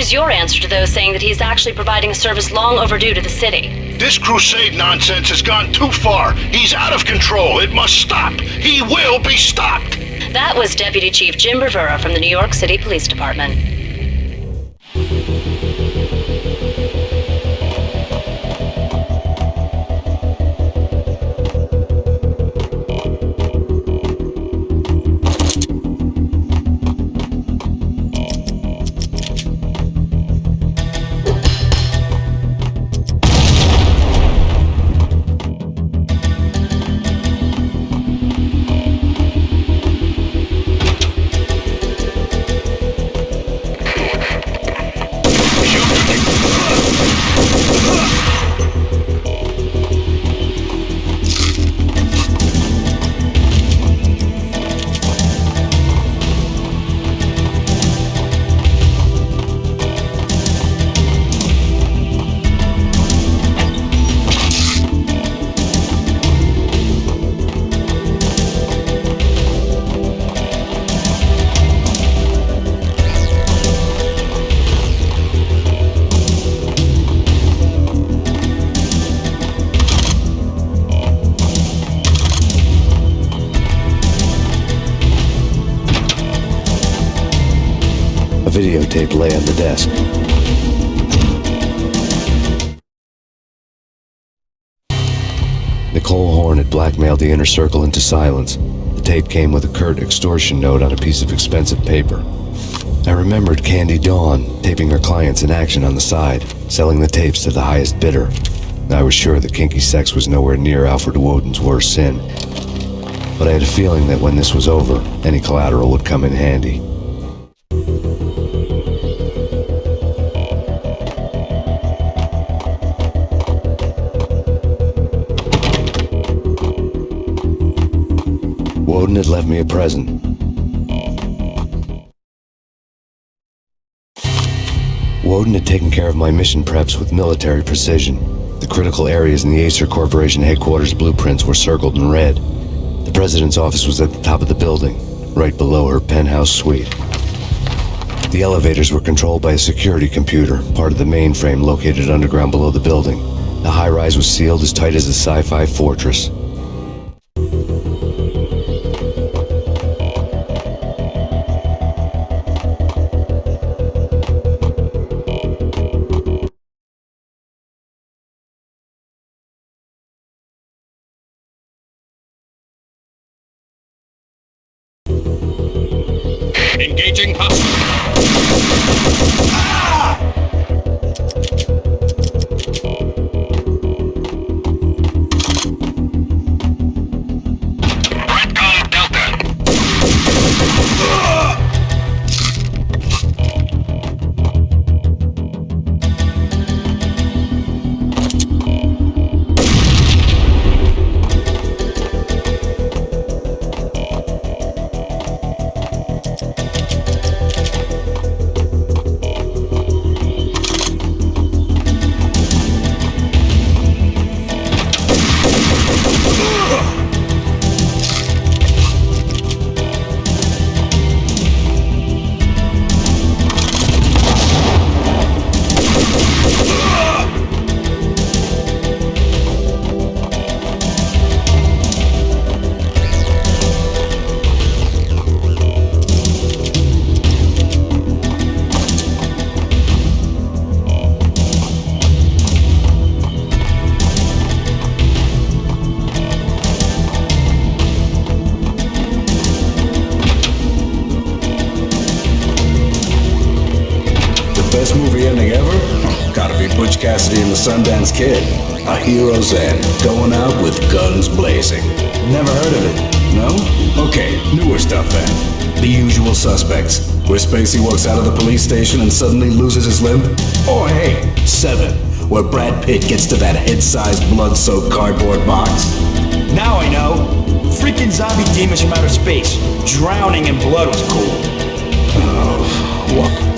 is your answer to those saying that he's actually providing a service long overdue to the city? This crusade nonsense has gone too far. He's out of control. It must stop. He will be stopped. That was Deputy Chief Jim Rivera from the New York City Police Department. A videotape lay on the desk. Nicole Horn had blackmailed the inner circle into silence. The tape came with a curt extortion note on a piece of expensive paper. I remembered Candy Dawn taping her clients in action on the side, selling the tapes to the highest bidder. I was sure that kinky sex was nowhere near Alfred Woden's worst sin. But I had a feeling that when this was over, any collateral would come in handy. Woden had left me a present. Woden had taken care of my mission preps with military precision. The critical areas in the Acer Corporation headquarters blueprints were circled in red. The president's office was at the top of the building, right below her penthouse suite. The elevators were controlled by a security computer, part of the mainframe located underground below the building. The high-rise was sealed as tight as a sci-fi fortress. Engaging hostile. Redcon Delta. Best movie ending ever? Gotta be Butch Cassidy and the Sundance Kid. A hero's end, going out with guns blazing. Never heard of it? No? Okay, newer stuff then. The Usual Suspects, where Spacey walks out of the police station and suddenly loses his limb. Or hey, Seven, where Brad Pitt gets to that head-sized blood-soaked cardboard box. Now I know. Freaking zombie demons from outer space. Drowning in blood was cool. Oh, what?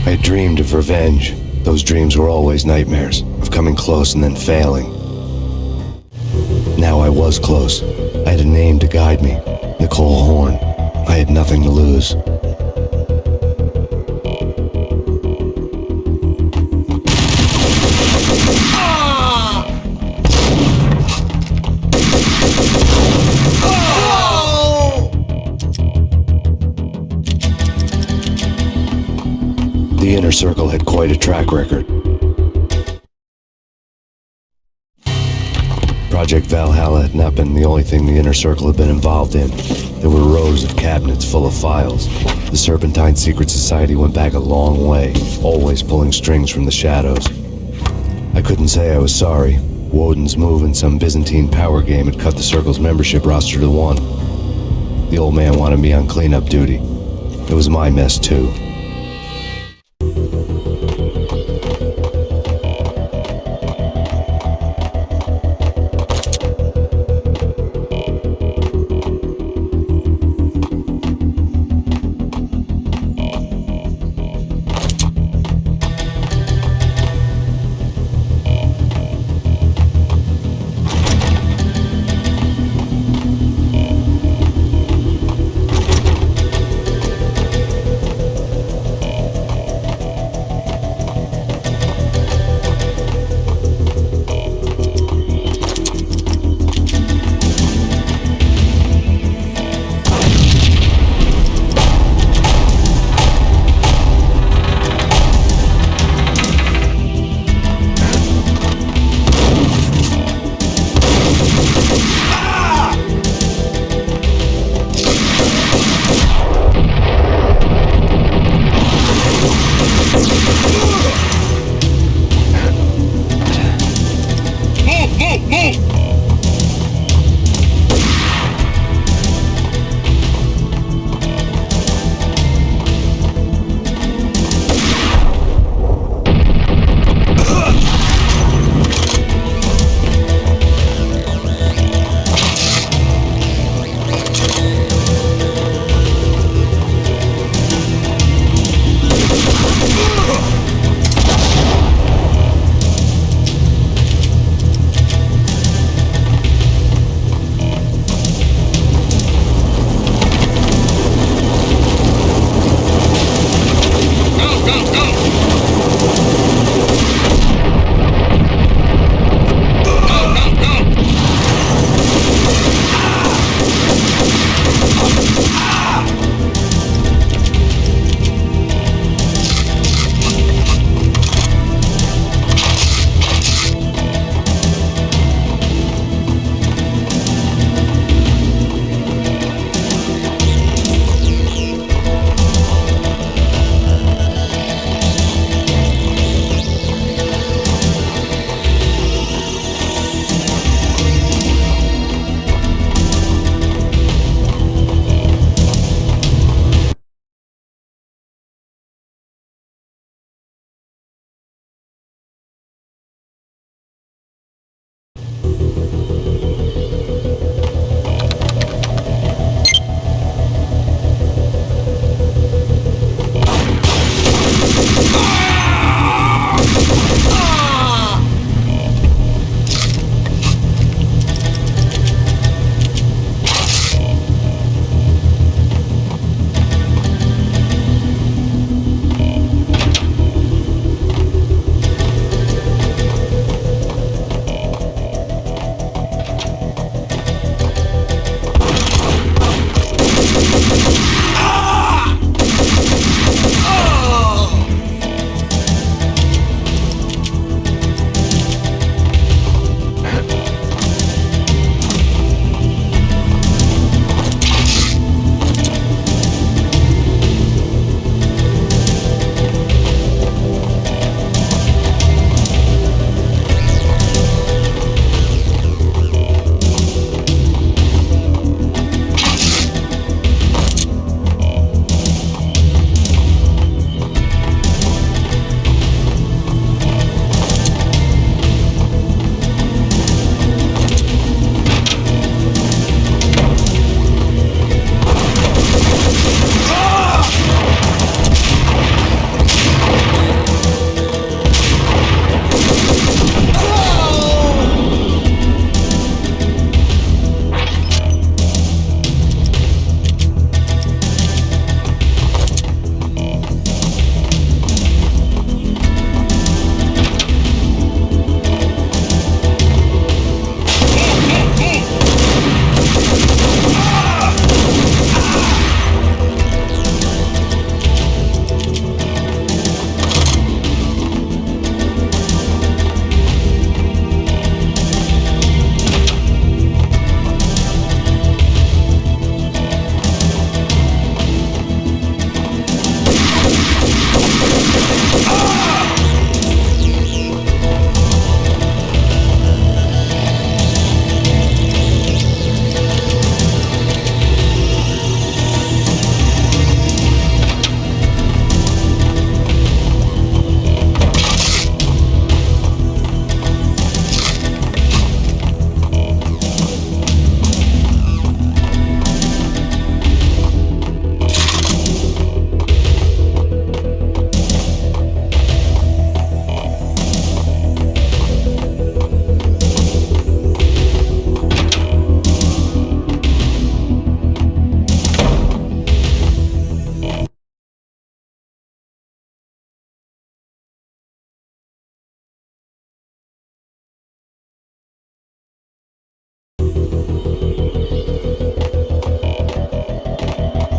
I had dreamed of revenge. Those dreams were always nightmares, of coming close and then failing. Now I was close. I had a name to guide me, Nicole Horn. I had nothing to lose. The Inner Circle had quite a track record. Project Valhalla had not been the only thing the Inner Circle had been involved in. There were rows of cabinets full of files. The Serpentine Secret Society went back a long way, always pulling strings from the shadows. I couldn't say I was sorry. Woden's move in some Byzantine power game had cut the Circle's membership roster to 1. The old man wanted me on cleanup duty. It was my mess too.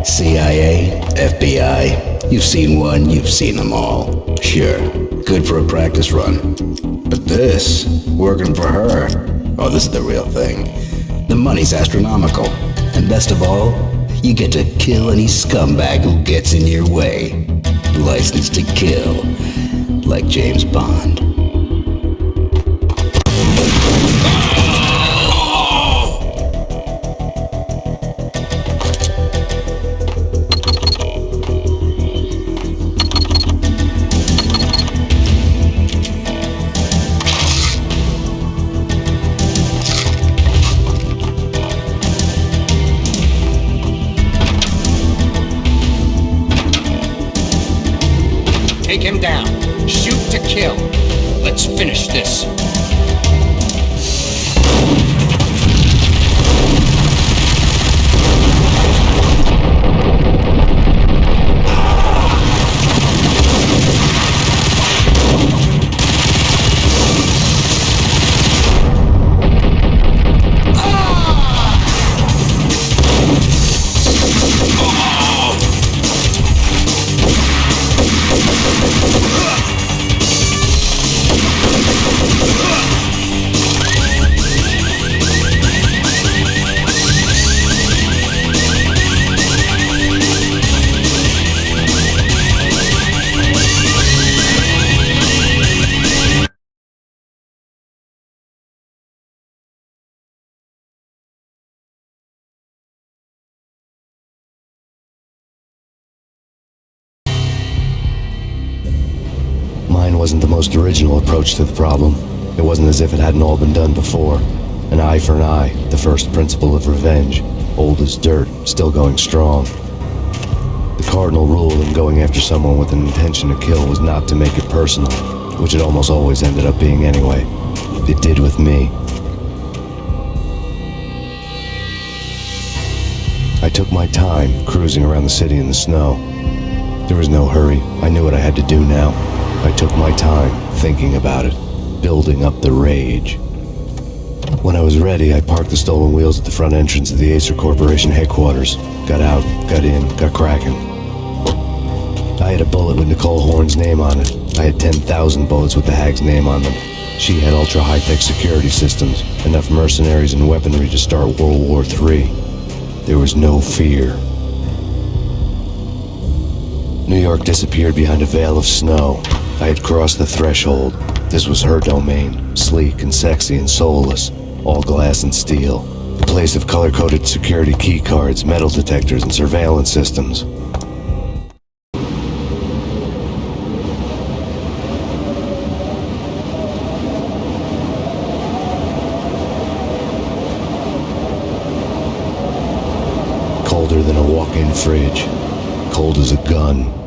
CIA, FBI, you've seen one, you've seen them all. Sure, good for a practice run. But this, working for her, oh, this is the real thing. The money's astronomical. And best of all, you get to kill any scumbag who gets in your way. License to kill, like James Bond. Take him down. Shoot to kill. Let's finish this. Mine wasn't the most original approach to the problem. It wasn't as if it hadn't all been done before. An eye for an eye, the first principle of revenge. Old as dirt, still going strong. The cardinal rule in going after someone with an intention to kill was not to make it personal, which it almost always ended up being anyway. It did with me. I took my time, cruising around the city in the snow. There was no hurry. I knew what I had to do now. I took my time, thinking about it, building up the rage. When I was ready, I parked the stolen wheels at the front entrance of the Acer Corporation headquarters. Got out, got in, got cracking. I had a bullet with Nicole Horn's name on it. I had 10,000 bullets with the Hag's name on them. She had ultra-high-tech security systems, enough mercenaries and weaponry to start World War III. There was no fear. New York disappeared behind a veil of snow. I had crossed the threshold. This was her domain, sleek and sexy and soulless, all glass and steel. A place of color-coded security key cards, metal detectors, and surveillance systems. Colder than a walk-in fridge. Cold as a gun.